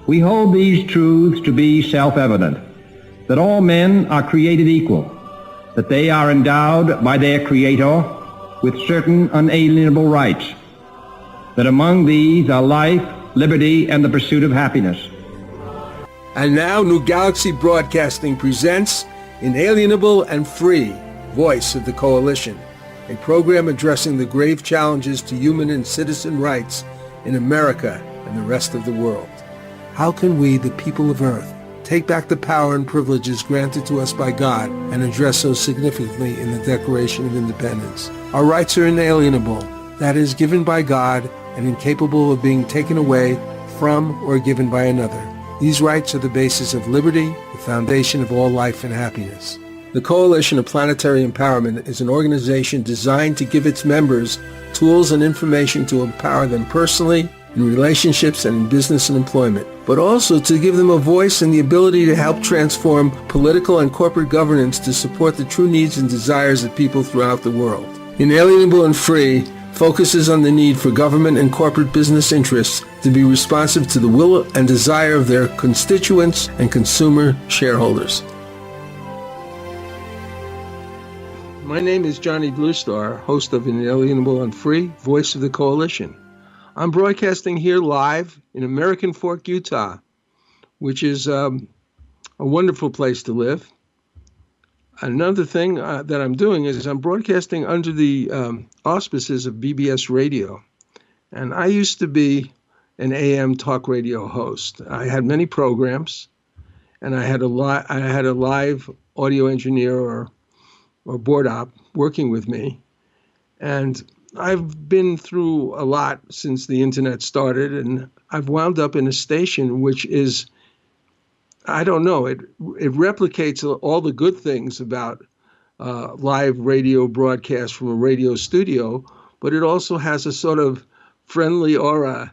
We hold these truths to be self-evident, that all men are created equal, that they are endowed by their Creator with certain unalienable rights, that among these are life, liberty, and the pursuit of happiness. And now New Galaxy Broadcasting presents Inalienable and Free, Voice of the Coalition, a program addressing the grave challenges to human and citizen rights in America and the rest of the world. How can we, the people of Earth, take back the power and privileges granted to us by God and addressed so significantly in the Declaration of Independence? Our rights are inalienable, that is, given by God and incapable of being taken away from or given by another. These rights are the basis of liberty, the foundation of all life and happiness. The Coalition of Planetary Empowerment is an organization designed to give its members tools and information to empower them personally, in relationships and in business and employment, but also to give them a voice and the ability to help transform political and corporate governance to support the true needs and desires of people throughout the world. Inalienable and Free focuses on the need for government and corporate business interests to be responsive to the will and desire of their constituents and consumer shareholders. My name is Johnny Bluestar, host of Inalienable and Free, Voice of the Coalition. I'm broadcasting here live in American Fork, Utah, which is a wonderful place to live. Another thing that I'm doing is I'm broadcasting under the auspices of BBS Radio. And I used to be an AM talk radio host. I had many programs, and I had a live audio engineer or board op working with me. And I've been through a lot since the internet started, and I've wound up in a station which is, I don't know, it replicates all the good things about live radio broadcast from a radio studio, but it also has a sort of friendly aura.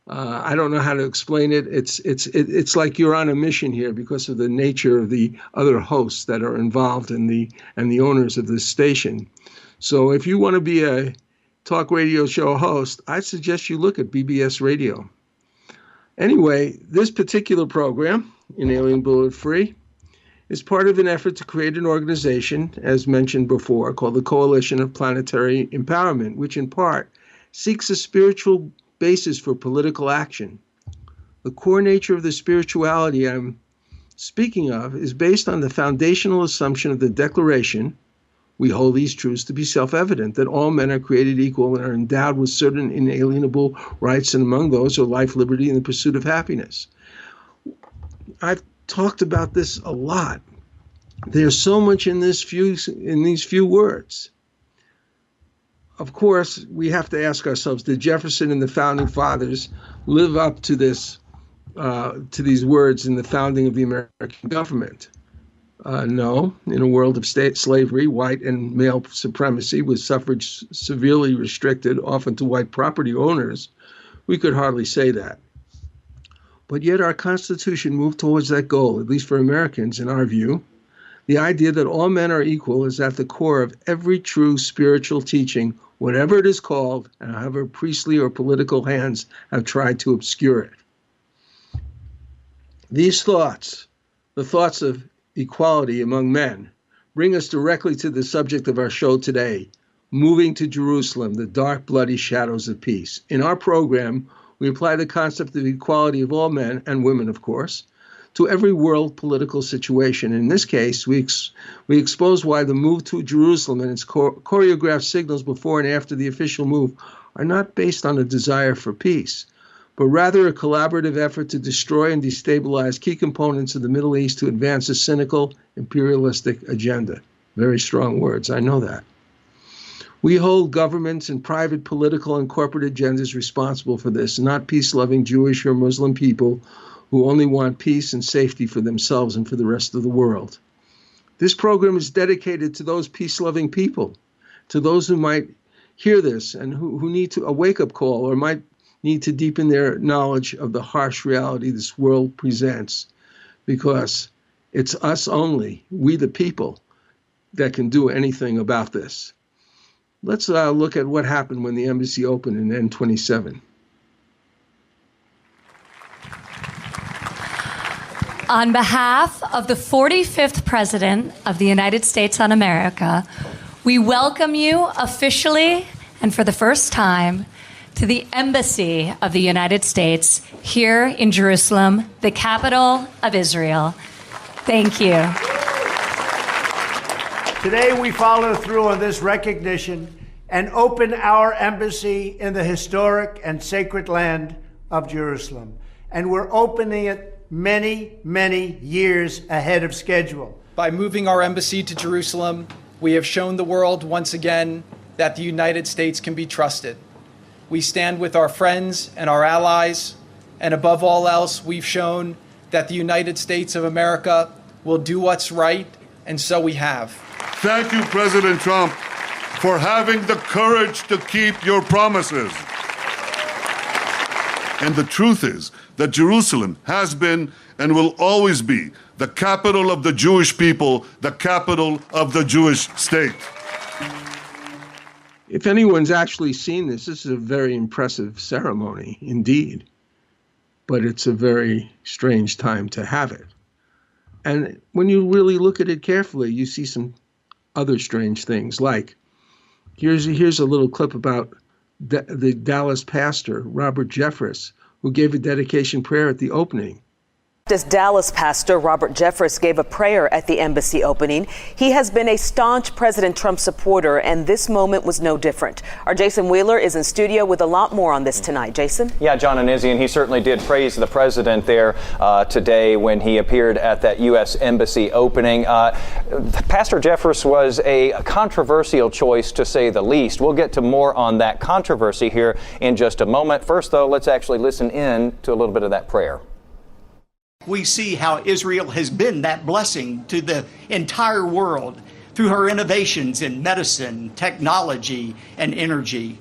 I don't know how to explain it. It's like you're on a mission here because of the nature of the other hosts that are involved and the owners of this station. So if you want to be a talk radio show host, I suggest you look at BBS Radio. Anyway, this particular program, Inalienable and Free, is part of an effort to create an organization, as mentioned before, called the Coalition of Planetary Empowerment, which in part seeks a spiritual basis for political action. The core nature of the spirituality I'm speaking of is based on the foundational assumption of the Declaration. We hold these truths to be self-evident, that all men are created equal and are endowed with certain inalienable rights, and among those are life, liberty, and the pursuit of happiness. I've talked about this a lot. There's so much in these few words. Of course, we have to ask ourselves, did Jefferson and the Founding Fathers live up to this, to these words in the founding of the American government? No. In a world of state slavery, white and male supremacy, with suffrage severely restricted, often to white property owners, we could hardly say that. But yet our Constitution moved towards that goal, at least for Americans, in our view. The idea that all men are equal is at the core of every true spiritual teaching, whatever it is called, and however priestly or political hands have tried to obscure it. These thoughts, the thoughts of equality among men, bring us directly to the subject of our show today, moving to Jerusalem, the dark, bloody shadows of peace. In our program, we apply the concept of equality of all men, and women, of course, to every world political situation. In this case, we expose why the move to Jerusalem and its choreographed signals before and after the official move are not based on a desire for peace, but rather a collaborative effort to destroy and destabilize key components of the Middle East to advance a cynical, imperialistic agenda. Very strong words, I know that. We hold governments and private political and corporate agendas responsible for this, not peace-loving Jewish or Muslim people who only want peace and safety for themselves and for the rest of the world. This program is dedicated to those peace-loving people, to those who might hear this and who need a wake-up call or might need to deepen their knowledge of the harsh reality this world presents, because it's us only, we the people, that can do anything about this. Let's look at what happened when the embassy opened in N27. On behalf of the 45th President of the United States of America, we welcome you officially and for the first time to the Embassy of the United States here in Jerusalem, the capital of Israel. Thank you. Today we follow through on this recognition and open our embassy in the historic and sacred land of Jerusalem. And we're opening it many, many years ahead of schedule. By moving our embassy to Jerusalem, we have shown the world once again that the United States can be trusted. We stand with our friends and our allies, and above all else, we've shown that the United States of America will do what's right, and so we have. Thank you, President Trump, for having the courage to keep your promises. And the truth is that Jerusalem has been and will always be the capital of the Jewish people, the capital of the Jewish state. If anyone's actually seen this is a very impressive ceremony indeed, but it's a very strange time to have it. And when you really look at it carefully, you see some other strange things, like here's a little clip about the Dallas pastor, Robert Jeffress, who gave a dedication prayer at the opening. As Dallas pastor Robert Jeffress gave a prayer at the embassy opening. He has been a staunch President Trump supporter, and this moment was no different. Our Jason Wheeler is in studio with a lot more on this tonight. Jason? Yeah, John and Izzy, and he certainly did praise the president there today when he appeared at that U.S. embassy opening. Pastor Jeffress was a controversial choice, to say the least. We'll get to more on that controversy here in just a moment. First, though, let's actually listen in to a little bit of that prayer. We see how Israel has been that blessing to the entire world through her innovations in medicine, technology, and energy.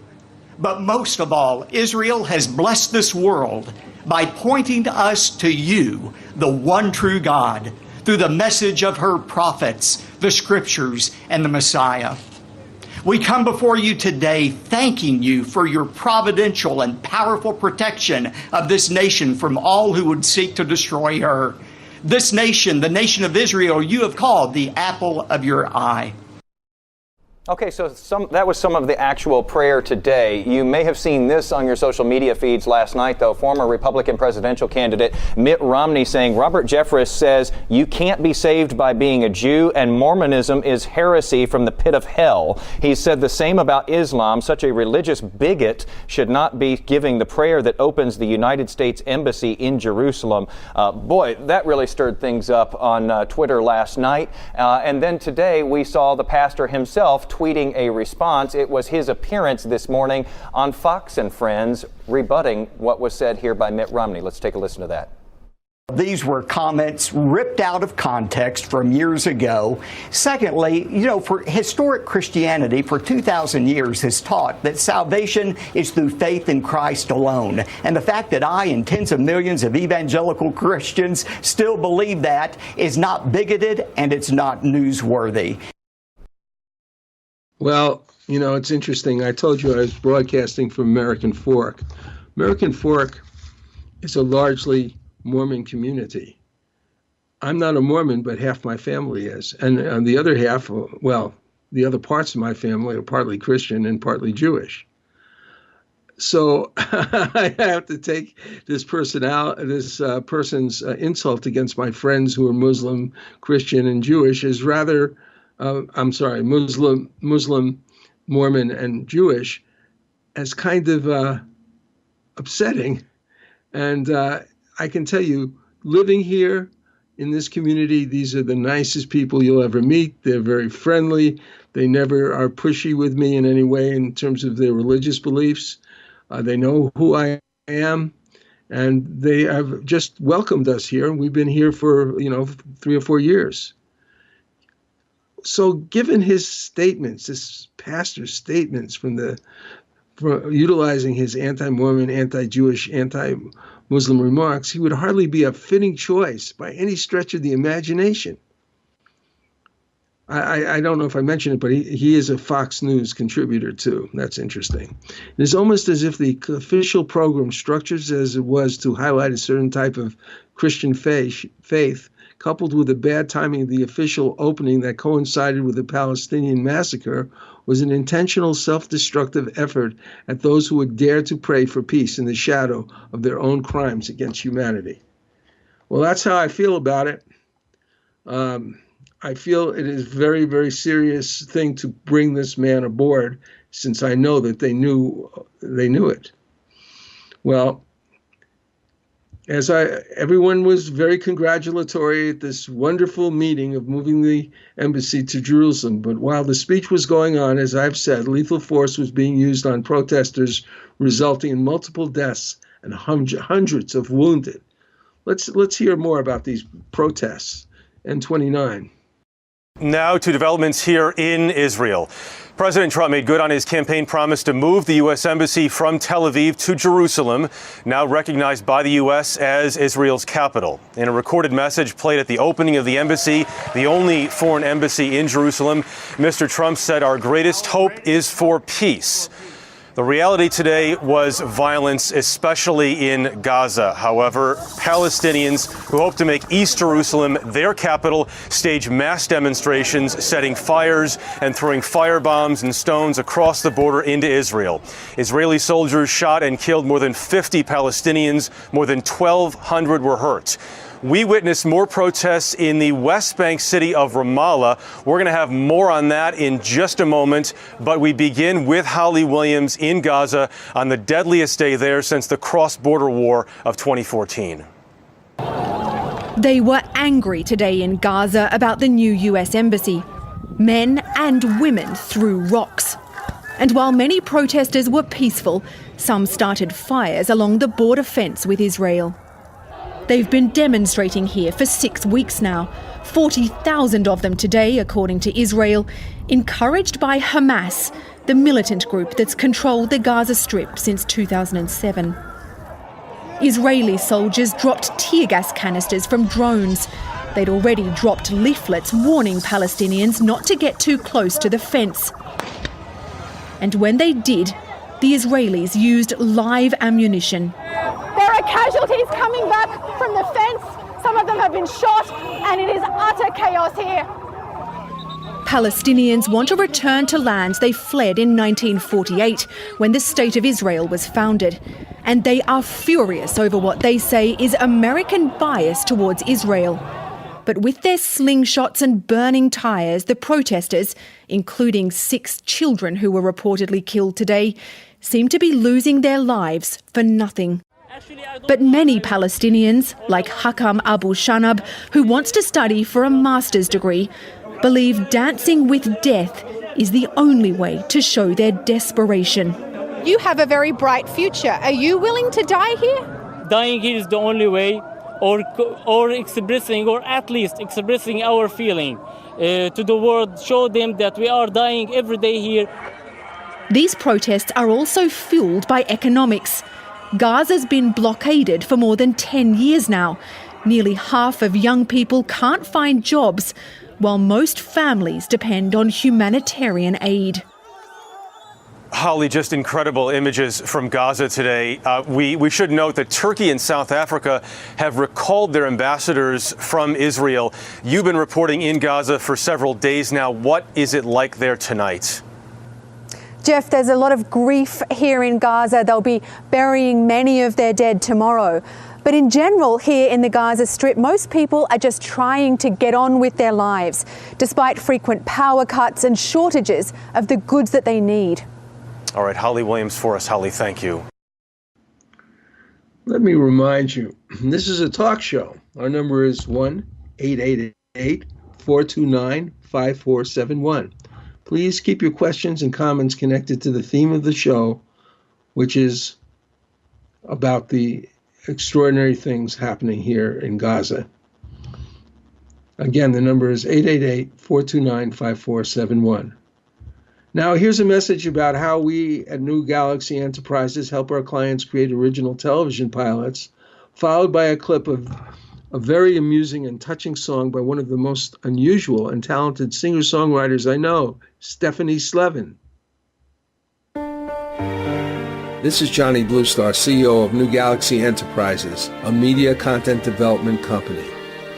But most of all, Israel has blessed this world by pointing us to you, the one true God, through the message of her prophets, the scriptures, and the Messiah. We come before you today thanking you for your providential and powerful protection of this nation from all who would seek to destroy her. This nation, the nation of Israel, you have called the apple of your eye. Okay, so that was some of the actual prayer today. You may have seen this on your social media feeds last night, though. Former Republican presidential candidate Mitt Romney saying Robert Jeffress says you can't be saved by being a Jew, and Mormonism is heresy from the pit of hell. He said the same about Islam. Such a religious bigot should not be giving the prayer that opens the United States Embassy in Jerusalem. Boy, that really stirred things up on Twitter last night. And then today we saw the pastor himself tweeting a response. It was his appearance this morning on Fox and Friends rebutting what was said here by Mitt Romney. Let's take a listen to that. These were comments ripped out of context from years ago. Secondly, for historic Christianity for 2,000 years has taught that salvation is through faith in Christ alone. And the fact that I and tens of millions of evangelical Christians still believe that is not bigoted and it's not newsworthy. Well, it's interesting. I told you I was broadcasting from American Fork. American Fork is a largely Mormon community. I'm not a Mormon, but half my family is. And the other half, the other parts of my family are partly Christian and partly Jewish. So I have to take this person's insult against my friends who are Muslim, Christian, and Jewish as rather Muslim, Mormon, and Jewish as kind of upsetting. And I can tell you, living here in this community, these are the nicest people you'll ever meet. They're very friendly. They never are pushy with me in any way in terms of their religious beliefs. They know who I am, and they have just welcomed us here. We've been here for, 3 or 4 years. So given his statements, this pastor's statements from utilizing his anti-Mormon, anti-Jewish, anti-Muslim remarks, he would hardly be a fitting choice by any stretch of the imagination I don't know if I mentioned it, but he is a Fox News contributor, too. That's interesting. It is almost as if the official program, structured as it was to highlight a certain type of Christian faith, coupled with the bad timing of the official opening that coincided with the Palestinian massacre, was an intentional self-destructive effort at those who would dare to pray for peace in the shadow of their own crimes against humanity. Well, that's how I feel about it. I feel it is a very, very serious thing to bring this man aboard, since I know that they knew it. Well, everyone was very congratulatory at this wonderful meeting of moving the embassy to Jerusalem. But while the speech was going on, as I've said, lethal force was being used on protesters, resulting in multiple deaths and hundreds of wounded. Let's hear more about these protests. N29. Now to developments here in Israel. President Trump made good on his campaign promise to move the U.S. Embassy from Tel Aviv to Jerusalem, now recognized by the U.S. as Israel's capital. In a recorded message played at the opening of the embassy, the only foreign embassy in Jerusalem, Mr. Trump said, "Our greatest hope is for peace." The reality today was violence, especially in Gaza. However, Palestinians who hope to make East Jerusalem their capital stage mass demonstrations, setting fires and throwing firebombs and stones across the border into Israel. Israeli soldiers shot and killed more than 50 Palestinians. More than 1,200 were hurt. We witnessed more protests in the West Bank city of Ramallah. We're going to have more on that in just a moment, but we begin with Holly Williams in Gaza on the deadliest day there since the cross-border war of 2014. They were angry today in Gaza about the new US embassy. Men and women threw rocks. And while many protesters were peaceful, some started fires along the border fence with Israel. They've been demonstrating here for 6 weeks now, 40,000 of them today, according to Israel, encouraged by Hamas, the militant group that's controlled the Gaza Strip since 2007. Israeli soldiers dropped tear gas canisters from drones. They'd already dropped leaflets warning Palestinians not to get too close to the fence. And when they did, the Israelis used live ammunition. There are casualties coming back from the fence. Some of them have been shot, and it is utter chaos here. Palestinians want to return to lands they fled in 1948 when the State of Israel was founded. And they are furious over what they say is American bias towards Israel. But with their slingshots and burning tyres, the protesters, including 6 children who were reportedly killed today, seem to be losing their lives for nothing. But many Palestinians, like Hakam Abu Shanab, who wants to study for a master's degree, believe dancing with death is the only way to show their desperation. You have a very bright future. Are you willing to die here? Dying here is the only way, or expressing, or at least expressing our feeling to the world, show them that we are dying every day here. These protests are also fueled by economics. Gaza's been blockaded for more than 10 years now. Nearly half of young people can't find jobs, while most families depend on humanitarian aid. Holly, just incredible images from Gaza today. We should note that Turkey and South Africa have recalled their ambassadors from Israel. You've been reporting in Gaza for several days now. What is it like there tonight? Jeff, there's a lot of grief here in Gaza. They'll be burying many of their dead tomorrow. But in general, here in the Gaza Strip, most people are just trying to get on with their lives, despite frequent power cuts and shortages of the goods that they need. All right, Holly Williams for us. Holly, thank you. Let me remind you, this is a talk show. Our number is 1-888-429-5471. Please keep your questions and comments connected to the theme of the show, which is about the extraordinary things happening here in Gaza. Again, the number is 888-429-5471. Now, here's a message about how we at New Galaxy Enterprises help our clients create original television pilots, followed by a clip of a very amusing and touching song by one of the most unusual and talented singer-songwriters I know, Stephanie Slevin. This is Johnny Bluestar, CEO of New Galaxy Enterprises, a media content development company.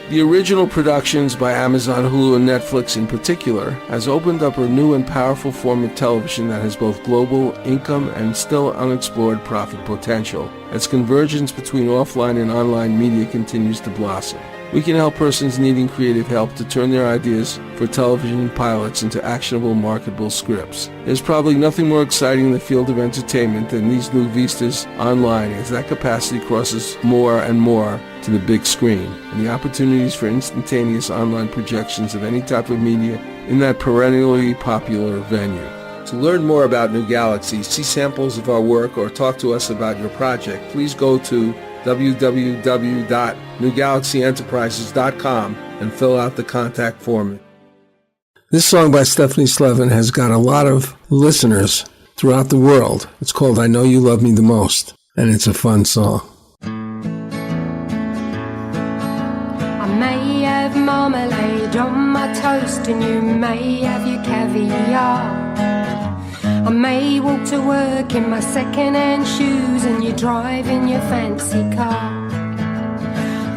The original productions by Amazon, Hulu, and Netflix in particular has opened up a new and powerful form of television that has both global income and still unexplored profit potential as convergence between offline and online media continues to blossom. We can help persons needing creative help to turn their ideas for television pilots into actionable, marketable scripts. There's probably nothing more exciting in the field of entertainment than these new vistas online as that capacity crosses more and more to the big screen, and the opportunities for instantaneous online projections of any type of media in that perennially popular venue. To learn more about New Galaxy, see samples of our work, or talk to us about your project, please go to www.newgalaxyenterprises.com and fill out the contact form. This song by Stephanie Slevin has got a lot of listeners throughout the world. It's called I Know You Love Me the Most, and it's a fun song. I may have marmalade on my toast and you may have your caviar. I may walk to work in my second-hand shoes and you drive in your fancy car.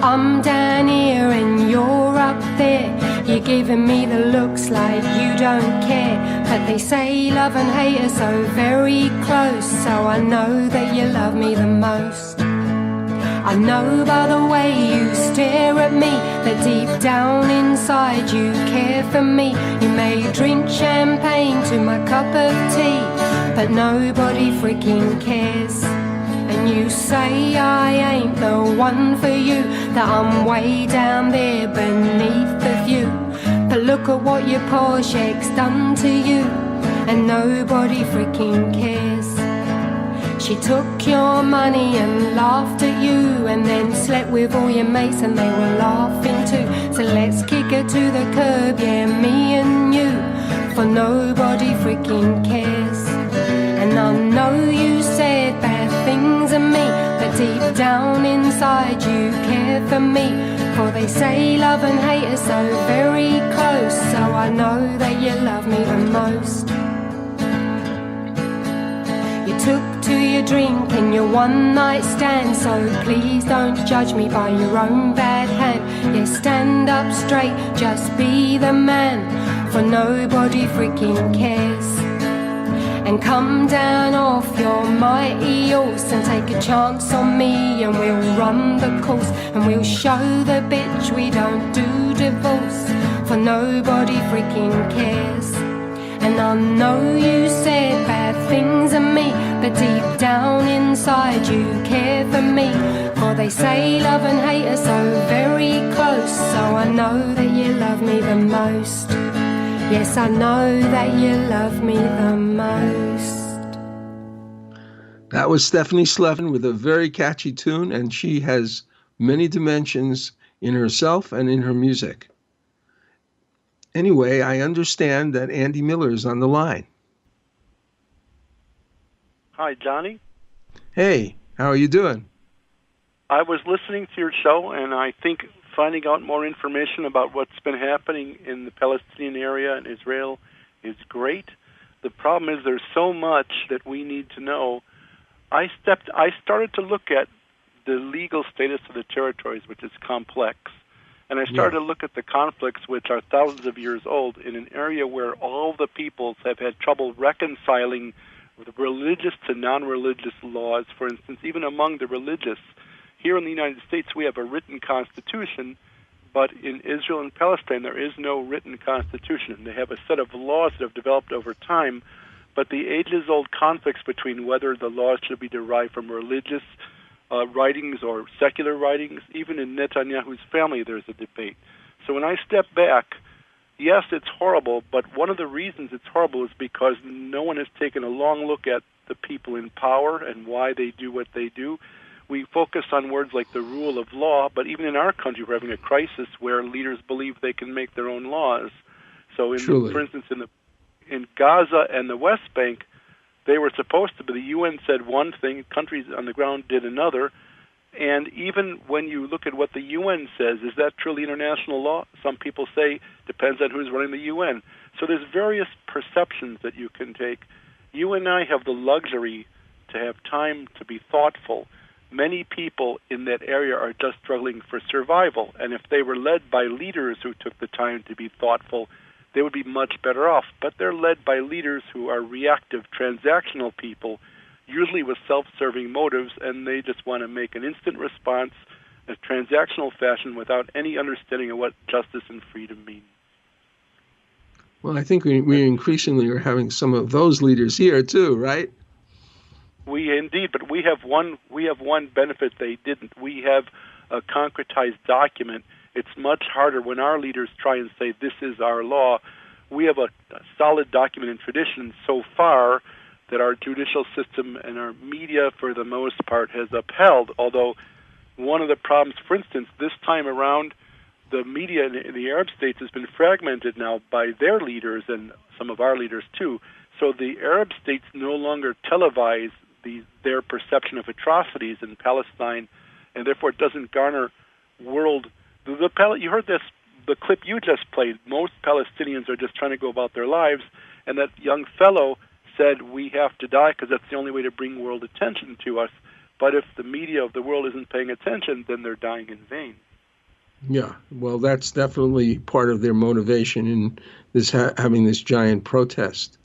I'm down here and you're up there. You're giving me the looks like you don't care. But they say love and hate are so very close, so I know that you love me the most. I know by the way you stare at me that deep down inside you care for me. You may drink champagne to my cup of tea, but nobody freaking cares. And you say I ain't the one for you, that I'm way down there beneath the view. But look at what your poor shake's done to you, and nobody freaking cares. She took your money and laughed at you, and then slept with all your mates and they were laughing too. So let's kick her to the curb, yeah, me and you, for nobody freaking cares. And I know you said bad things of me, but deep down inside you care for me. For they say love and hate are so very close, so I know that you love me the most. You took to your drink and your one night stand, so please don't judge me by your own bad hand. Yeah, stand up straight, just be the man, for nobody freaking cares. And come down off your mighty horse and take a chance on me, and we'll run the course, and we'll show the bitch we don't do divorce, for nobody freaking cares. And I know you said bad things of me, but deep down inside you care for me. For they say love and hate are so very close, so I know that you love me the most. Yes, I know that you love me the most. That was Stephanie Slevin with a very catchy tune, and she has many dimensions in herself and in her music. Anyway, I understand that Andy Miller is on the line. Hi, Johnny. Hey, how are you doing? I was listening to your show, and I think finding out more information about what's been happening in the Palestinian area and Israel is great. The problem is there's so much that we need to know. I started to look at the legal status of the territories, which is complex. And I started to look at the conflicts, which are thousands of years old, in an area where all the peoples have had trouble reconciling the religious to non-religious laws. For instance, even among the religious, here in the United States we have a written constitution, but in Israel and Palestine there is no written constitution. They have a set of laws that have developed over time, but the ages-old conflicts between whether the laws should be derived from religious writings or secular writings, even in Netanyahu's family there's a debate. So when I step back, yes, it's horrible, but one of the reasons it's horrible is because no one has taken a long look at the people in power and why they do what they do. We focus on words like the rule of law, but even in our country we're having a crisis where leaders believe they can make their own laws. So, for instance, in Gaza and the West Bank, they were supposed to be, the UN said one thing, countries on the ground did another, And even when you look at what the UN says, is that truly international law? Some people say depends on who's running the UN. So there's various perceptions that you can take. You and I have the luxury to have time to be thoughtful. Many people in that area are just struggling for survival, and if they were led by leaders who took the time to be thoughtful, they would be much better off. But they're led by leaders who are reactive, transactional people, usually with self-serving motives, and they just want to make an instant response in a transactional fashion without any understanding of what justice and freedom mean. Well, I think we increasingly are having some of those leaders here too, right? We indeed, but we have one benefit they didn't. We have a concretized document. It's much harder when our leaders try and say this is our law. We have a solid document and tradition so far that our judicial system and our media, for the most part, has upheld. Although one of the problems, for instance, this time around, the media in the Arab states has been fragmented now by their leaders and some of our leaders too. So the Arab states no longer televise their perception of atrocities in Palestine, and therefore it doesn't garner world. You heard this, the clip you just played. Most Palestinians are just trying to go about their lives, and that young fellow said, we have to die because that's the only way to bring world attention to us. But if the media of the world isn't paying attention, then they're dying in vain. Yeah, well, that's definitely part of their motivation in this having this giant protest.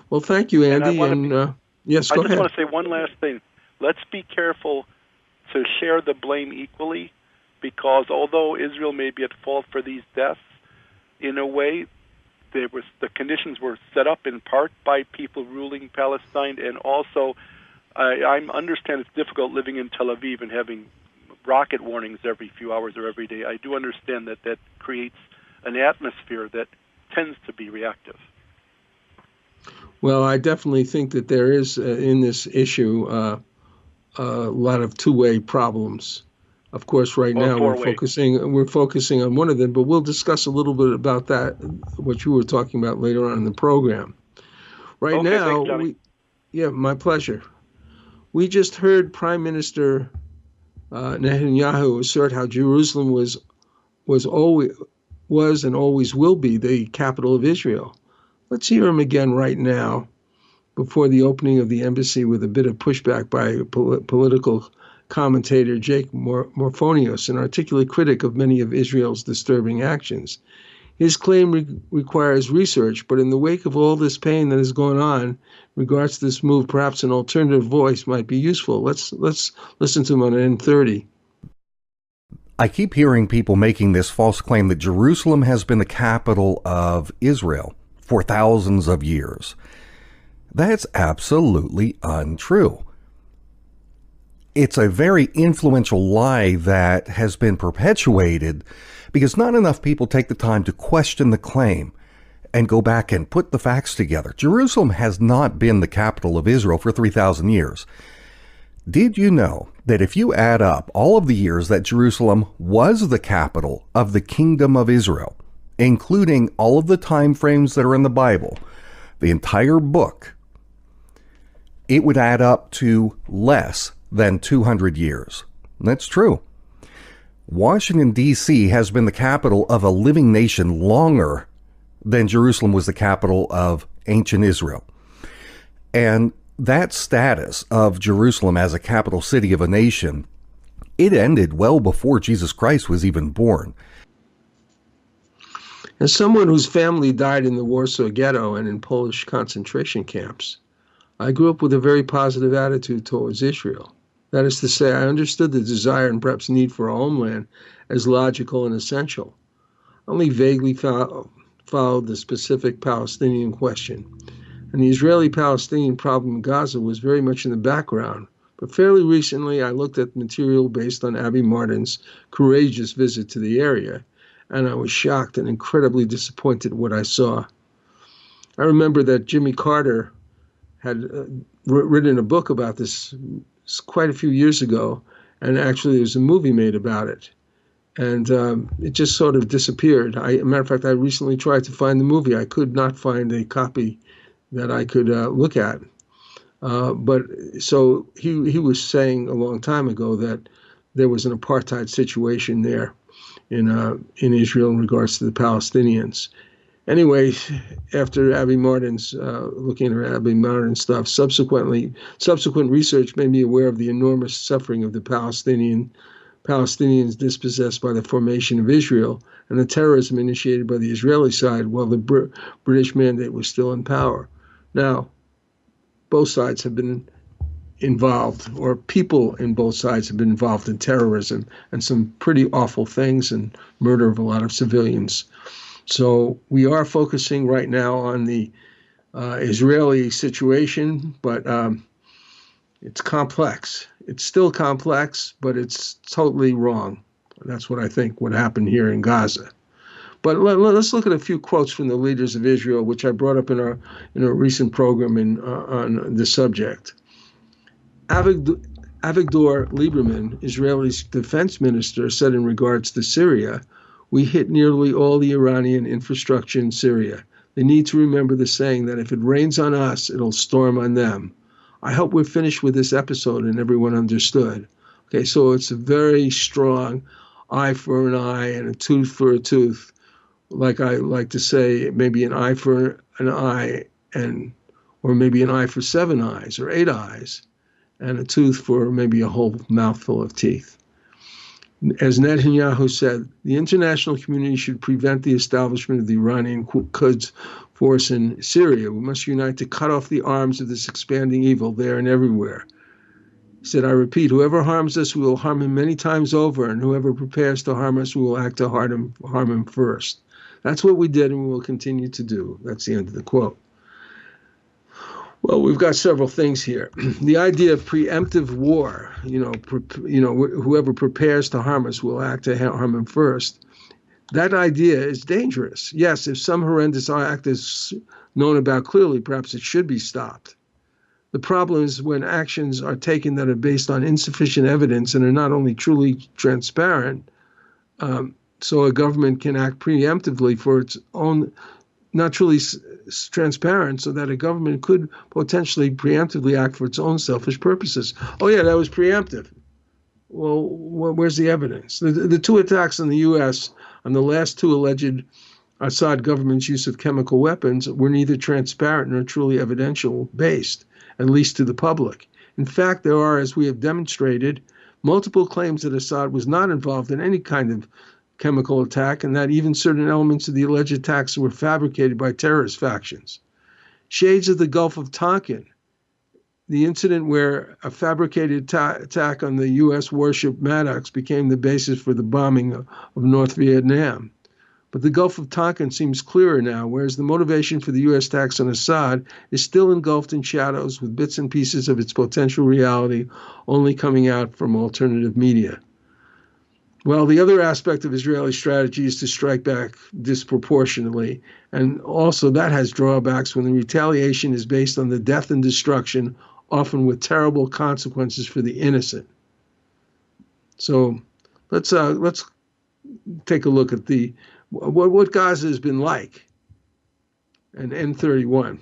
Well, thank you, Andy. Yes, go ahead. I just want to say one last thing. Let's be careful to share the blame equally, because although Israel may be at fault for these deaths, in a way, the conditions were set up in part by people ruling Palestine, and also I understand it's difficult living in Tel Aviv and having rocket warnings every few hours or every day. I do understand that creates an atmosphere that tends to be reactive. Well, I definitely think that there is in this issue a lot of two-way problems. Of course, right now we're focusing on one of them, but we'll discuss a little bit about that, what you were talking about later on in the program. Right now, my pleasure. We just heard Prime Minister Netanyahu assert how Jerusalem was and always will be the capital of Israel. Let's hear him again right now, before the opening of the embassy, with a bit of pushback by political commentator Jake Morphonios, an articulate critic of many of Israel's disturbing actions. His claim requires research, but in the wake of all this pain that has gone on in regards to this move, perhaps an alternative voice might be useful. Let's listen to him on N30. I keep hearing people making this false claim that Jerusalem has been the capital of Israel for thousands of years. That's absolutely untrue. It's a very influential lie that has been perpetuated because not enough people take the time to question the claim and go back and put the facts together. Jerusalem has not been the capital of Israel for 3,000 years. Did you know that if you add up all of the years that Jerusalem was the capital of the Kingdom of Israel, including all of the time frames that are in the Bible, the entire book, it would add up to less than 200 years. That's true. Washington, D.C. has been the capital of a living nation longer than Jerusalem was the capital of ancient Israel. And that status of Jerusalem as a capital city of a nation, it ended well before Jesus Christ was even born. As someone whose family died in the Warsaw Ghetto and in Polish concentration camps, I grew up with a very positive attitude towards Israel. That is to say, I understood the desire and perhaps need for a homeland as logical and essential. I only vaguely followed the specific Palestinian question. And the Israeli-Palestinian problem in Gaza was very much in the background. But fairly recently, I looked at material based on Abby Martin's courageous visit to the area, and I was shocked and incredibly disappointed at what I saw. I remember that Jimmy Carter had written a book about this quite a few years ago, and actually there was a movie made about it. And it just sort of disappeared. As a matter of fact, I recently tried to find the movie. I could not find a copy that I could look at. But so he was saying a long time ago that there was an apartheid situation there in Israel in regards to the Palestinians. Anyway, after Abby Martin's looking at Abby Martin stuff, subsequent research made me aware of the enormous suffering of the Palestinians dispossessed by the formation of Israel and the terrorism initiated by the Israeli side while the British mandate was still in power. Now, both sides have been involved, or people in both sides have been involved in terrorism and some pretty awful things and murder of a lot of civilians. So we are focusing right now on the Israeli situation, but it's complex. It's still complex, but it's totally wrong. That's what I think would happen here in Gaza. But let's look at a few quotes from the leaders of Israel, which I brought up in a recent program on the subject. Avigdor Lieberman, Israeli's defense minister, said in regards to Syria, "We hit nearly all the Iranian infrastructure in Syria. They need to remember the saying that if it rains on us, it'll storm on them." I hope we're finished with this episode and everyone understood. Okay, so it's a very strong eye for an eye and a tooth for a tooth. Like I like to say, maybe an eye for an eye, or maybe an eye for 7 eyes or 8 eyes, and a tooth for maybe a whole mouthful of teeth. As Netanyahu said, the international community should prevent the establishment of the Iranian Quds force in Syria. We must unite to cut off the arms of this expanding evil there and everywhere. He said, I repeat, whoever harms us, we will harm him many times over, and whoever prepares to harm us, we will act to harm him first. That's what we did and we will continue to do. That's the end of the quote. Well, we've got several things here. The idea of preemptive war, whoever prepares to harm us will act to harm him first. That idea is dangerous. Yes, if some horrendous act is known about clearly, perhaps it should be stopped. The problem is when actions are taken that are based on insufficient evidence and are not only truly transparent, so a government can act preemptively for its own, not truly transparent, so that a government could potentially preemptively act for its own selfish purposes. Oh yeah, that was preemptive. Well, where's the evidence? The 2 attacks in the U.S. on the last 2 alleged Assad government's use of chemical weapons were neither transparent nor truly evidential based, at least to the public. In fact, there are, as we have demonstrated, multiple claims that Assad was not involved in any kind of chemical attack, and that even certain elements of the alleged attacks were fabricated by terrorist factions. Shades of the Gulf of Tonkin, the incident where a fabricated attack on the U.S. warship Maddox became the basis for the bombing of North Vietnam. But the Gulf of Tonkin seems clearer now, whereas the motivation for the U.S. attacks on Assad is still engulfed in shadows, with bits and pieces of its potential reality only coming out from alternative media. Well, the other aspect of Israeli strategy is to strike back disproportionately, and also that has drawbacks when the retaliation is based on the death and destruction, often with terrible consequences for the innocent. So let's take a look at what Gaza has been like. And N31.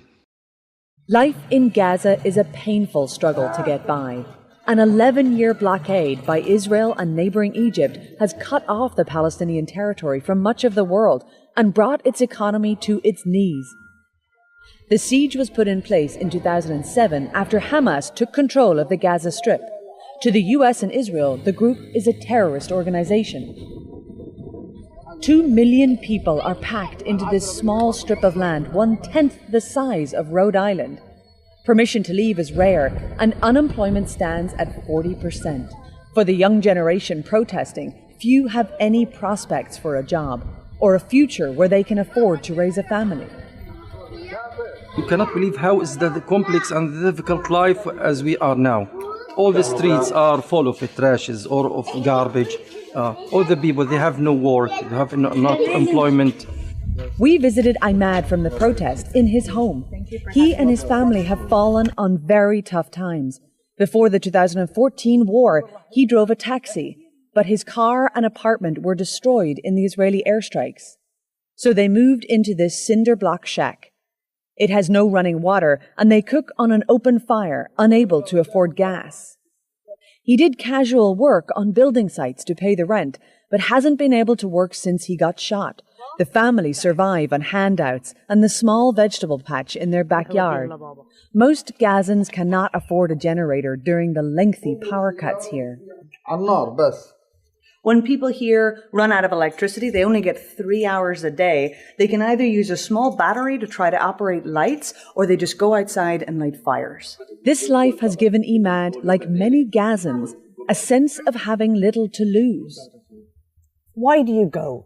Life in Gaza is a painful struggle to get by. An 11-year blockade by Israel and neighboring Egypt has cut off the Palestinian territory from much of the world and brought its economy to its knees. The siege was put in place in 2007 after Hamas took control of the Gaza Strip. To the U.S. and Israel, the group is a terrorist organization. 2 million people are packed into this small strip of land, 1/10 the size of Rhode Island. Permission to leave is rare, and unemployment stands at 40%. For the young generation protesting, few have any prospects for a job or a future where they can afford to raise a family. You cannot believe how is the complex and difficult life as we are now. All the streets are full of trashes or of garbage. All the people, they have no work, they have not employment. We visited Ahmad from the protest in his home. He and his family have fallen on very tough times. Before the 2014 war, he drove a taxi, but his car and apartment were destroyed in the Israeli airstrikes. So they moved into this cinder block shack. It has no running water, and they cook on an open fire, unable to afford gas. He did casual work on building sites to pay the rent, but hasn't been able to work since he got shot. The family survive on handouts and the small vegetable patch in their backyard. Most Gazans cannot afford a generator during the lengthy power cuts here. When people here run out of electricity, they only get 3 hours a day. They can either use a small battery to try to operate lights, or they just go outside and light fires. This life has given Imad, like many Gazans, a sense of having little to lose. Why do you go?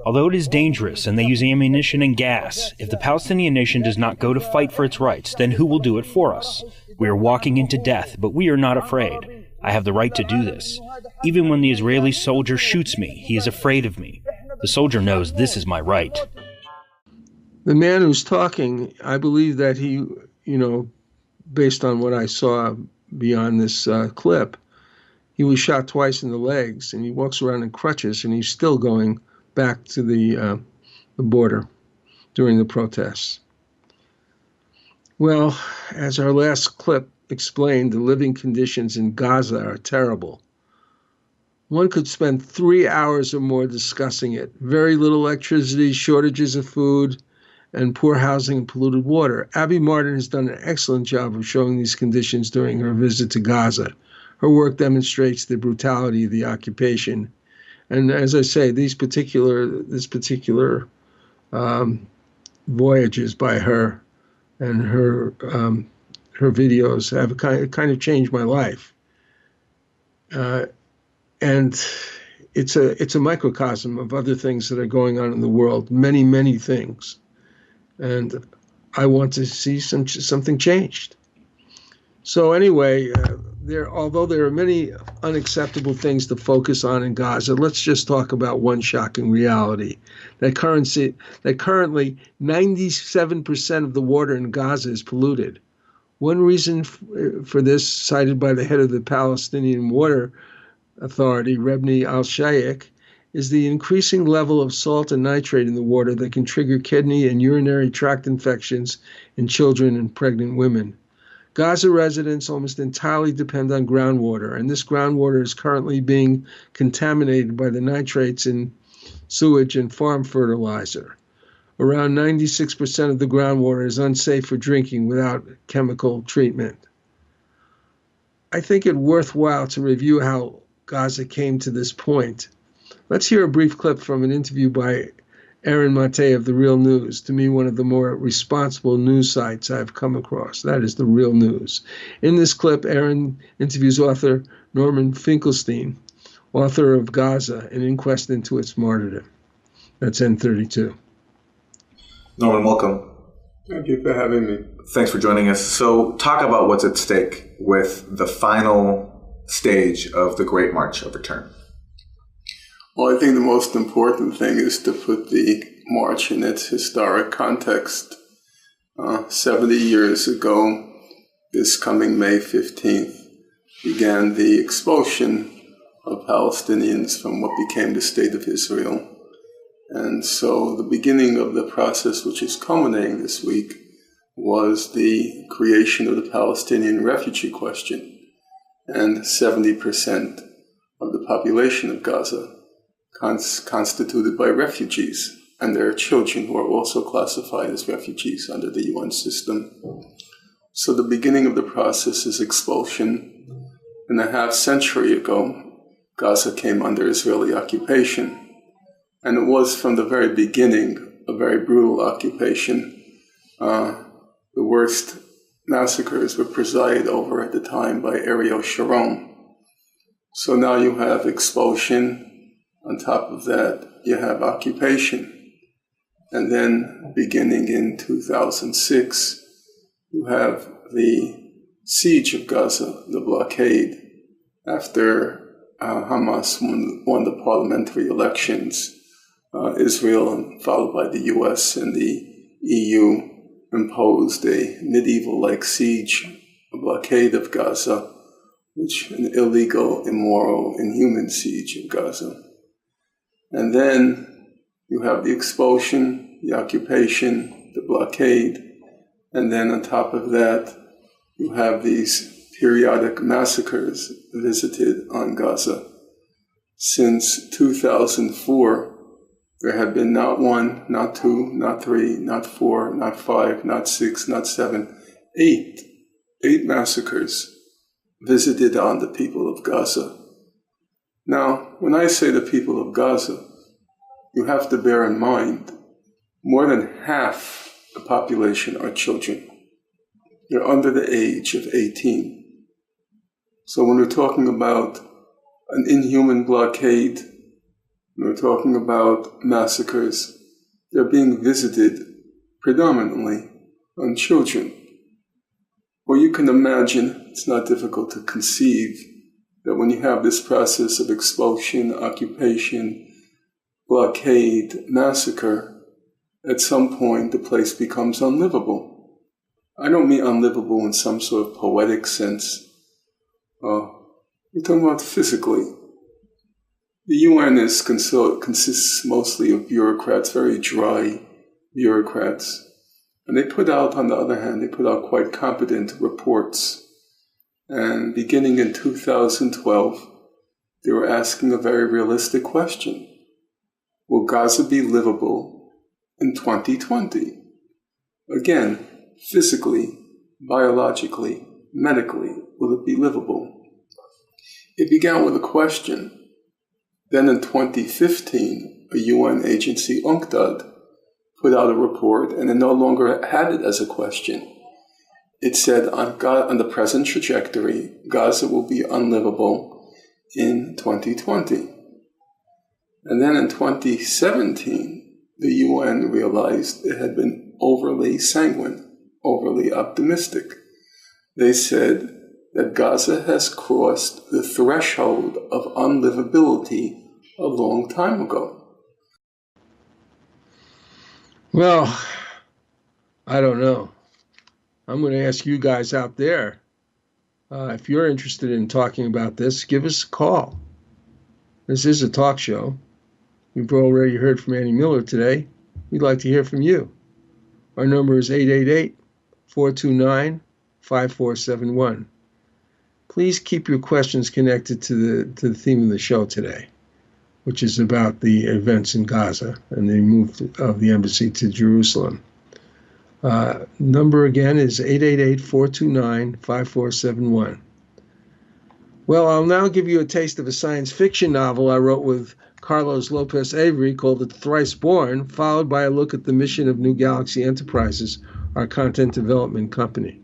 Although it is dangerous and they use ammunition and gas, if the Palestinian nation does not go to fight for its rights, then who will do it for us? We are walking into death, but we are not afraid. I have the right to do this. Even when the Israeli soldier shoots me, he is afraid of me. The soldier knows this is my right. The man who's talking, I believe that he, based on what I saw beyond this clip, he was shot twice in the legs, and he walks around in crutches, and he's still going back to the border during the protests. Well, as our last clip explained, the living conditions in Gaza are terrible. One could spend 3 hours or more discussing it. Very little electricity, shortages of food, and poor housing and polluted water. Abby Martin has done an excellent job of showing these conditions during her visit to Gaza. Her work demonstrates the brutality of the occupation. And as I say, this particular voyages by her and her videos have kind of changed my life. And it's a microcosm of other things that are going on in the world, many, many things. And I want to see something changed. So anyway, although there are many unacceptable things to focus on in Gaza, let's just talk about one shocking reality. That currently 97% of the water in Gaza is polluted. One reason for this, cited by the head of the Palestinian Water Authority, Rebni al-Shaykh, is the increasing level of salt and nitrate in the water that can trigger kidney and urinary tract infections in children and pregnant women. Gaza residents almost entirely depend on groundwater, and this groundwater is currently being contaminated by the nitrates in sewage and farm fertilizer. Around 96% of the groundwater is unsafe for drinking without chemical treatment. I think it worthwhile to review how Gaza came to this point. Let's hear a brief clip from an interview by Aaron Mate of The Real News, to me one of the more responsible news sites I've come across. That is The Real News. In this clip, Aaron interviews author Norman Finkelstein, author of Gaza, An Inquest into Its Martyrdom. That's N32. Norman, welcome. Thank you for having me. Thanks for joining us. So talk about what's at stake with the final stage of the Great March of Return. Well, I think the most important thing is to put the march in its historic context. 70 years ago, this coming May 15th, began the expulsion of Palestinians from what became the State of Israel. And so the beginning of the process, which is culminating this week, was the creation of the Palestinian refugee question. And 70% of the population of Gaza constituted by refugees and their children, who are also classified as refugees under the UN system. So the beginning of the process is expulsion. And a half century ago, Gaza came under Israeli occupation. And it was from the very beginning a very brutal occupation. The worst massacres were presided over at the time by Ariel Sharon. So now you have expulsion. On top of that, you have occupation. And then beginning in 2006, you have the siege of Gaza, the blockade, after Hamas won the parliamentary elections. Israel, followed by the US and the EU, imposed a medieval-like siege, a blockade of Gaza, which an illegal, immoral, inhuman siege of Gaza. And then you have the expulsion, the occupation, the blockade, and then on top of that, you have these periodic massacres visited on Gaza. Since 2004, there have been not one, not two, not three, not four, not five, not six, not seven, eight massacres visited on the people of Gaza. Now, when I say the people of Gaza, you have to bear in mind more than half the population are children. They're under the age of 18. So when we're talking about an inhuman blockade, when we're talking about massacres, they're being visited predominantly on children. Well, you can imagine, it's not difficult to conceive, that when you have this process of expulsion, occupation, blockade, massacre, at some point the place becomes unlivable. I don't mean unlivable in some sort of poetic sense. We're talking about physically. The UN consists mostly of bureaucrats, very dry bureaucrats. And they put out, on the other hand, they put out quite competent reports. And beginning in 2012, they were asking a very realistic question. Will Gaza be livable in 2020? Again, physically, biologically, medically, will it be livable? It began with a question. Then in 2015, a UN agency, UNCTAD, put out a report, and it no longer had it as a question. It said on the present trajectory, Gaza will be unlivable in 2020. And then in 2017, the UN realized it had been overly sanguine, overly optimistic. They said that Gaza has crossed the threshold of unlivability a long time ago. Well, I don't know. I'm going to ask you guys out there, if you're interested in talking about this, give us a call. This is a talk show. We've already heard from Annie Miller today. We'd like to hear from you. Our number is 888-429-5471. Please keep your questions connected to the theme of the show today, which is about the events in Gaza and the move of the embassy to Jerusalem. Number again is 888-429-5471. Well, I'll now give you a taste of a science fiction novel I wrote with Carlos Lopez Avery called The Thrice Born, followed by a look at the mission of New Galaxy Enterprises, our content development company.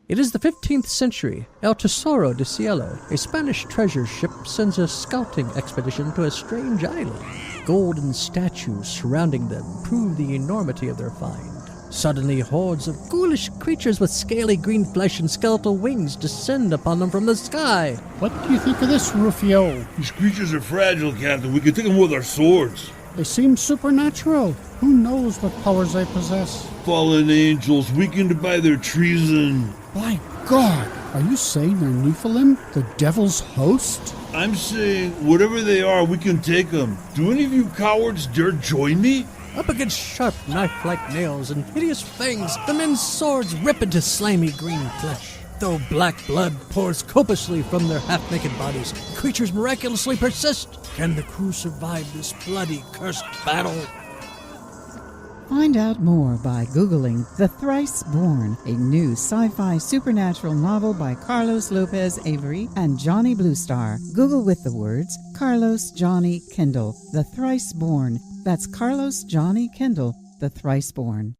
It is the 15th century. El Tesoro de Cielo, a Spanish treasure ship, sends a scouting expedition to a strange island. Golden statues surrounding them prove the enormity of their find. Suddenly, hordes of ghoulish creatures with scaly green flesh and skeletal wings descend upon them from the sky. What do you think of this, Rufio? These creatures are fragile, Captain. We can take them with our swords. They seem supernatural. Who knows what powers they possess? Fallen angels, weakened by their treason. My God! Are you saying they're Nephilim, the devil's host? I'm saying, whatever they are, we can take them. Do any of you cowards dare join me? Up against sharp knife-like nails and hideous fangs, the men's swords rip into slimy green flesh. Though black blood pours copiously from their half-naked bodies, the creatures miraculously persist. Can the crew survive this bloody, cursed battle? Find out more by Googling The Thrice Born, a new sci-fi supernatural novel by Carlos Lopez Avery and Johnny Bluestar. Google with the words Carlos Johnny Kendall, The Thrice Born. That's Carlos Johnny Kendall, The Thrice Born.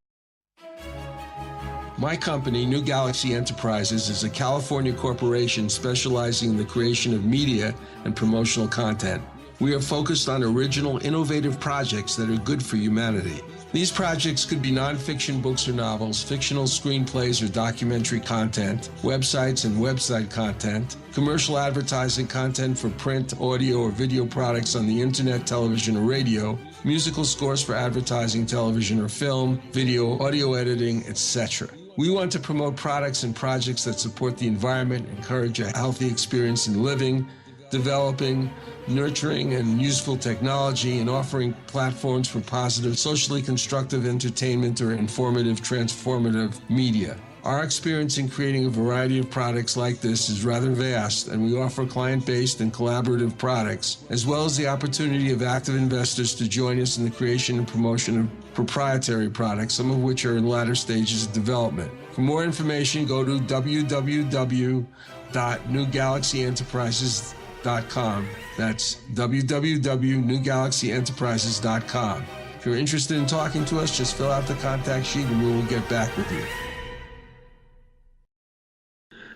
My company, New Galaxy Enterprises, is a California corporation specializing in the creation of media and promotional content. We are focused on original, innovative projects that are good for humanity. These projects could be nonfiction books or novels, fictional screenplays or documentary content, websites and website content, commercial advertising content for print, audio, or video products on the internet, television, or radio, musical scores for advertising, television or film, video, audio editing, etc. We want to promote products and projects that support the environment, encourage a healthy experience in living, developing, nurturing, and useful technology, and offering platforms for positive, socially constructive entertainment or informative, transformative media. Our experience in creating a variety of products like this is rather vast, and we offer client-based and collaborative products, as well as the opportunity of active investors to join us in the creation and promotion of proprietary products, some of which are in latter stages of development. For more information, go to www.newgalaxyenterprises.com. That's www.newgalaxyenterprises.com. If you're interested in talking to us, just fill out the contact sheet and we will get back with you.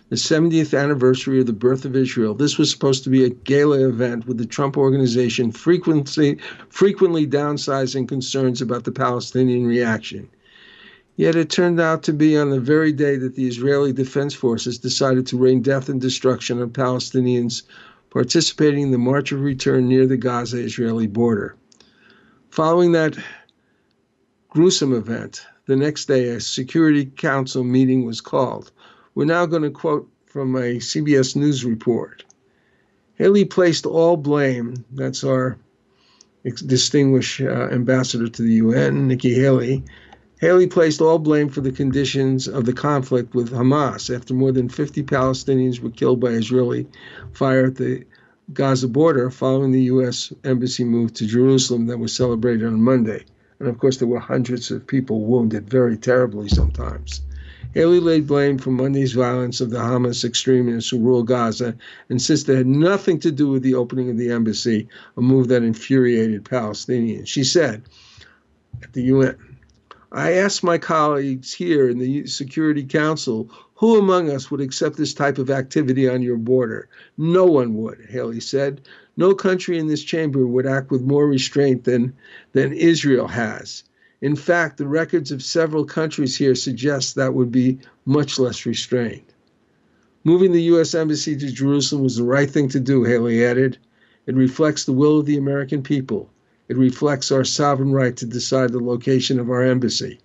The 70th anniversary of the birth of Israel. This was supposed to be a gala event with the Trump organization frequently downsizing concerns about the Palestinian reaction. Yet it turned out to be on the very day that the Israeli Defense Forces decided to rain death and destruction on Palestinians participating in the March of Return near the Gaza-Israeli border. Following that gruesome event, the next day a Security Council meeting was called. We're now going to quote from a CBS News report. Haley placed all blame, that's our distinguished ambassador to the UN, Nikki Haley. Haley placed all blame for the conditions of the conflict with Hamas after more than 50 Palestinians were killed by Israeli fire at the Gaza border following the U.S. Embassy move to Jerusalem that was celebrated on Monday. And of course, there were hundreds of people wounded very terribly sometimes. Haley laid blame for Monday's violence of the Hamas extremists who rule Gaza and says it had nothing to do with the opening of the embassy, a move that infuriated Palestinians. She said at the UN, I asked my colleagues here in the Security Council, who among us would accept this type of activity on your border? No one would, Haley said. No country in this chamber would act with more restraint than Israel has. In fact, the records of several countries here suggest that would be much less restrained. Moving the U.S. Embassy to Jerusalem was the right thing to do, Haley added. It reflects the will of the American people. It reflects our sovereign right to decide the location of our embassy.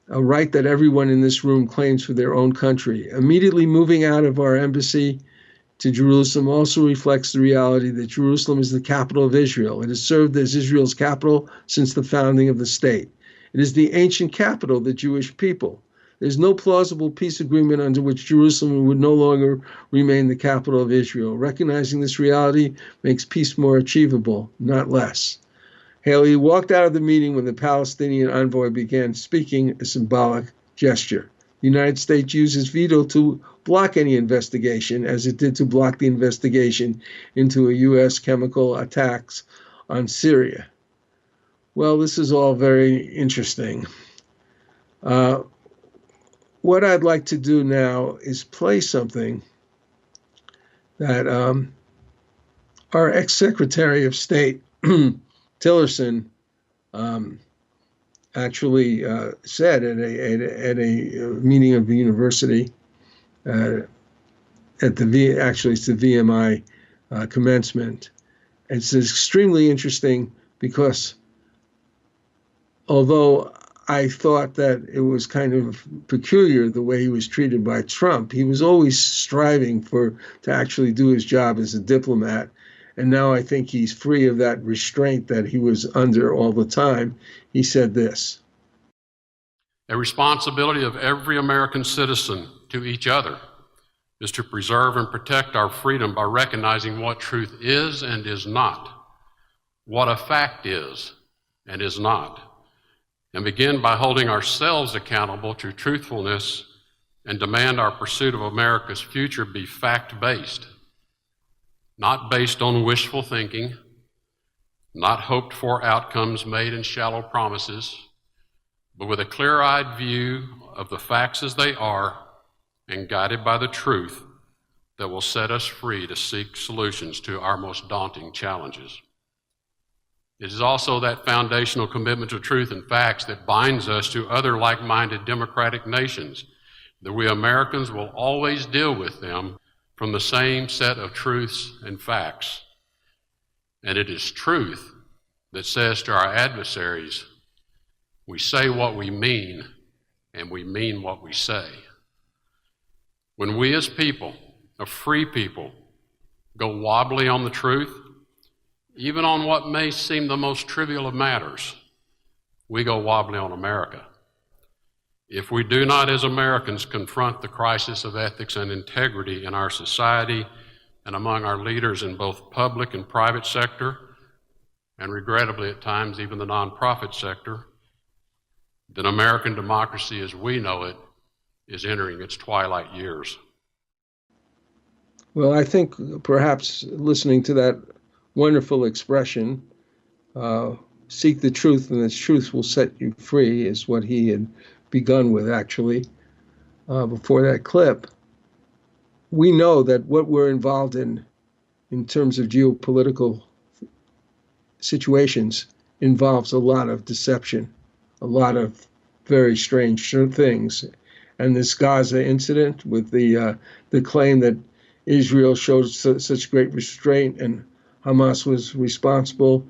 A right that everyone in this room claims for their own country. Immediately moving out of our embassy to Jerusalem also reflects the reality that Jerusalem is the capital of Israel. It has served as Israel's capital since the founding of the state. It is the ancient capital of the Jewish people. There is no plausible peace agreement under which Jerusalem would no longer remain the capital of Israel. Recognizing this reality makes peace more achievable, not less. Haley walked out of the meeting when the Palestinian envoy began speaking, a symbolic gesture. The United States used its veto to block any investigation, as it did to block the investigation into a U.S. chemical attacks on Syria. Well, this is all very interesting. What I'd like to do now is play something that our ex-Secretary of State, Tillerson, actually said at a meeting of the university at it's the VMI commencement. It's extremely interesting because although I thought that it was kind of peculiar the way he was treated by Trump, he was always striving to actually do his job as a diplomat. And now I think he's free of that restraint that he was under all the time. He said this. A responsibility of every American citizen to each other is to preserve and protect our freedom by recognizing what truth is and is not, what a fact is and is not, and begin by holding ourselves accountable to truthfulness and demand our pursuit of America's future be fact-based, not based on wishful thinking, not hoped-for outcomes made in shallow promises, but with a clear-eyed view of the facts as they are and guided by the truth that will set us free to seek solutions to our most daunting challenges. It is also that foundational commitment to truth and facts that binds us to other like-minded democratic nations, that we Americans will always deal with them from the same set of truths and facts. And it is truth that says to our adversaries, we say what we mean, and we mean what we say. When we as people, a free people, go wobbly on the truth, even on what may seem the most trivial of matters, we go wobbly on America. If we do not, as Americans, confront the crisis of ethics and integrity in our society and among our leaders in both public and private sector, and regrettably at times even the nonprofit sector, then American democracy as we know it is entering its twilight years. Well, I think perhaps listening to that wonderful expression, seek the truth and the truth will set you free, is what he had begun with actually before that clip. We know that what we're involved in terms of geopolitical situations involves a lot of deception, a lot of very strange things. And this Gaza incident with the claim that Israel showed such great restraint and Hamas was responsible,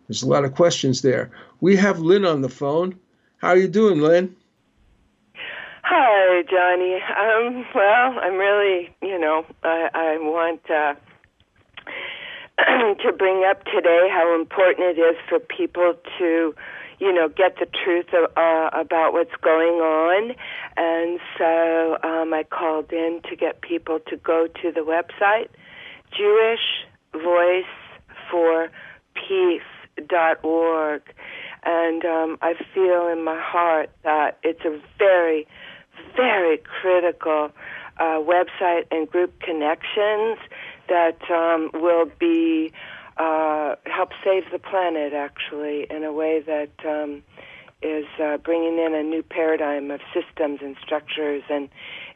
there's a lot of questions there. We have Lynn on the phone. How are you doing, Lynn? Hi, Johnny. Well, I'm really, I want to bring up today how important it is for people to, get the truth about what's going on. And so I called in to get people to go to the website, jewishvoiceforpeace.org. And I feel in my heart that it's a very, very critical website and group connections that will be help save the planet, actually, in a way that is bringing in a new paradigm of systems and structures and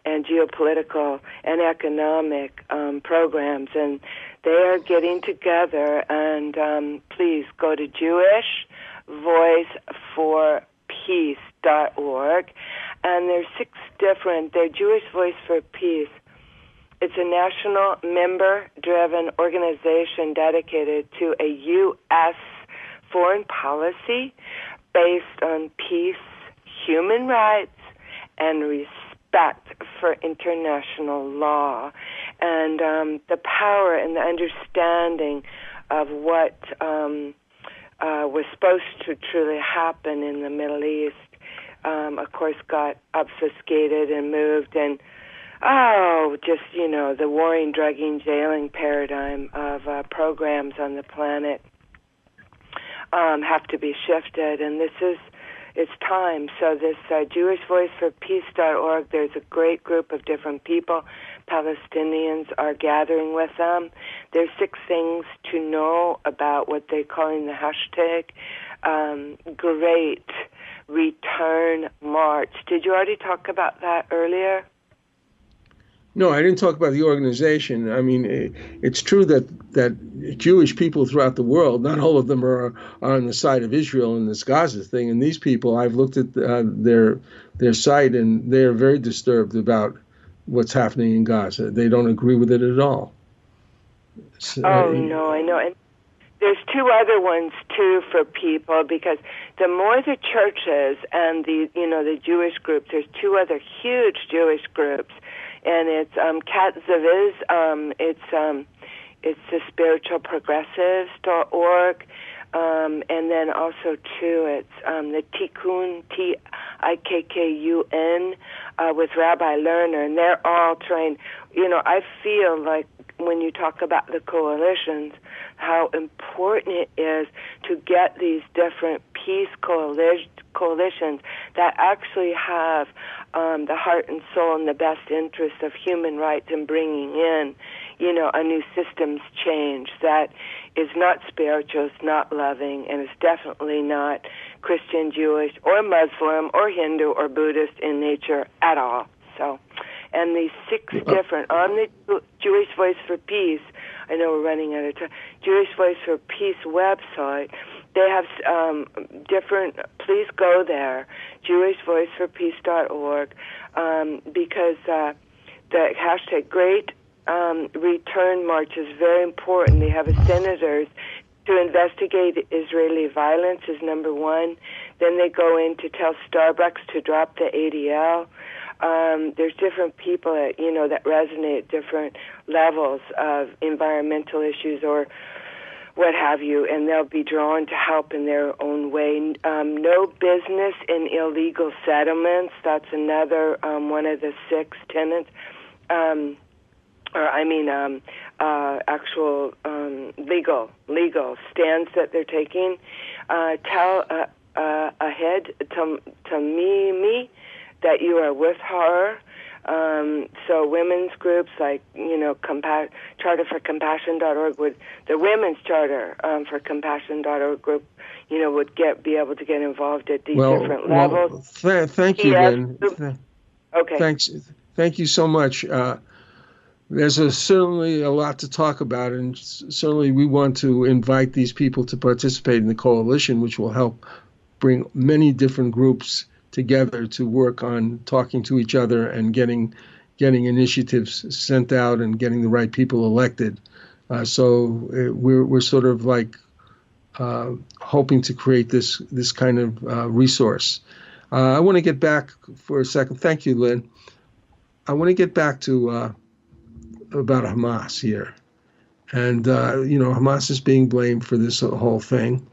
geopolitical and economic programs. And they are getting together, and please go to jewishvoiceforpeace.org. And there's 6 different, they're Jewish Voice for Peace. It's a national member-driven organization dedicated to a U.S. foreign policy based on peace, human rights, and respect for international law. And the power and the understanding of what was supposed to truly happen in the Middle East, of course, got obfuscated and moved, and the warring, drugging, jailing paradigm of programs on the planet have to be shifted, and it's time. So this jewishvoiceforpeace.org, there's a great group of different people. Palestinians are gathering with them. There's 6 things to know about what they're calling the hashtag Great Return March. Did you already talk about that earlier? No, I didn't talk about the organization. I mean, it's true that Jewish people throughout the world, not all of them are on the side of Israel in this Gaza thing. And these people, I've looked at their site, and they're very disturbed about what's happening in Gaza. They don't agree with it at all. So, no, I know. And there's 2 other ones, too, for people, because the more the churches and the Jewish groups, there's 2 other huge Jewish groups. And it's Catastrophe, it's the spiritualprogressives.org, and then also too it's the Tikkun, Tikkun, with Rabbi Lerner, and they're all trying. I feel like when you talk about the coalitions, how important it is to get these different peace coalitions that actually have the heart and soul and the best interest of human rights and bringing in, a new systems change that is not spiritual, it's not loving, and it's definitely not Christian, Jewish, or Muslim, or Hindu, or Buddhist in nature at all. So, and these 6 different, on the Jewish Voice for Peace, I know we're running out of time, Jewish Voice for Peace website, they have different, please go there, jewishvoiceforpeace.org, because the hashtag Great Return March is very important. They have senators to investigate Israeli violence is number 1. Then they go in to tell Starbucks to drop the ADL. There's different people that resonate at different levels of environmental issues or what have you, and they'll be drawn to help in their own way. No business in illegal settlements. That's another one of the 6 tenets. Actual legal stance that they're taking. Tell ahead to me that you are with her. So women's groups like, Charter for Compassion.org the Women's Charter for Compassion.org group, would be able to get involved at these different levels. Thank you, Lynn. Okay. Thanks. Thank you so much. There's certainly a lot to talk about, and certainly we want to invite these people to participate in the coalition, which will help bring many different groups together to work on talking to each other and getting initiatives sent out and getting the right people elected. So we're sort of like hoping to create this kind of resource. I want to get back for a second. Thank you, Lynn. I want to get back to about Hamas here. And, Hamas is being blamed for this whole thing.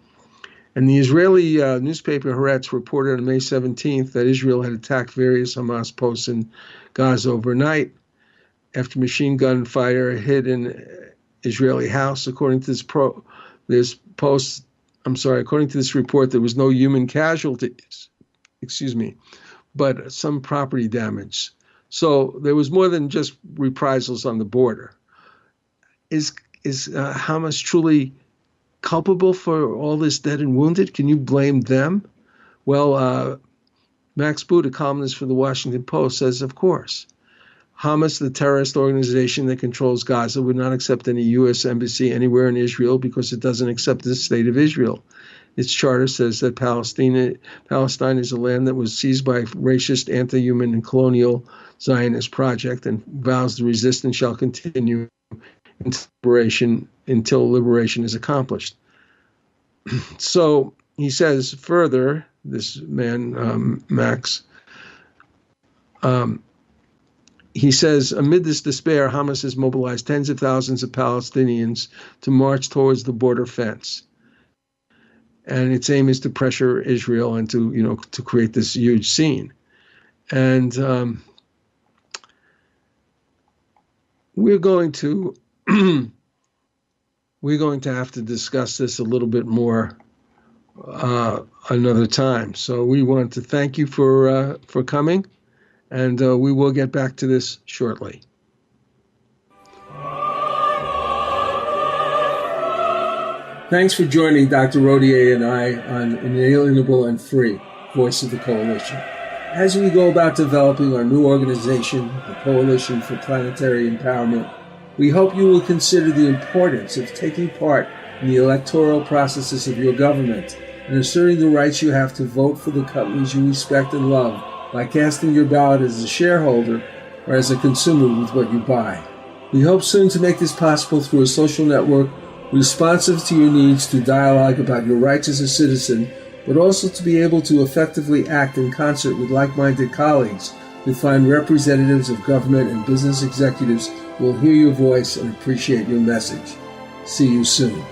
And the Israeli newspaper Haaretz reported on May 17th that Israel had attacked various Hamas posts in Gaza overnight after machine gun fire hit an Israeli house. According to this report, there was no human casualties, but some property damage. So there was more than just reprisals on the border. Is Hamas truly culpable for all this dead and wounded? Can you blame them? Well, Max Boot, a columnist for the Washington Post, says, of course. Hamas, the terrorist organization that controls Gaza, would not accept any U.S. embassy anywhere in Israel because it doesn't accept the state of Israel. Its charter says that Palestine is a land that was seized by racist, anti-human, and colonial Zionist project, and vows the resistance shall continue until liberation is accomplished. So he says further, this man, Max, he says, amid this despair, Hamas has mobilized tens of thousands of Palestinians to march towards the border fence. And its aim is to pressure Israel and to create this huge scene. And we're going to have to discuss this a little bit more another time. So we want to thank you for coming, and we will get back to this shortly. Thanks for joining Dr. Rodier and I on Inalienable and Free, Voice of the Coalition. As we go about developing our new organization, the Coalition for Planetary Empowerment, we hope you will consider the importance of taking part in the electoral processes of your government and asserting the rights you have to vote for the companies you respect and love by casting your ballot as a shareholder or as a consumer with what you buy. We hope soon to make this possible through a social network responsive to your needs to dialogue about your rights as a citizen, but also to be able to effectively act in concert with like-minded colleagues to find representatives of government and business executives who will hear your voice and appreciate your message. See you soon.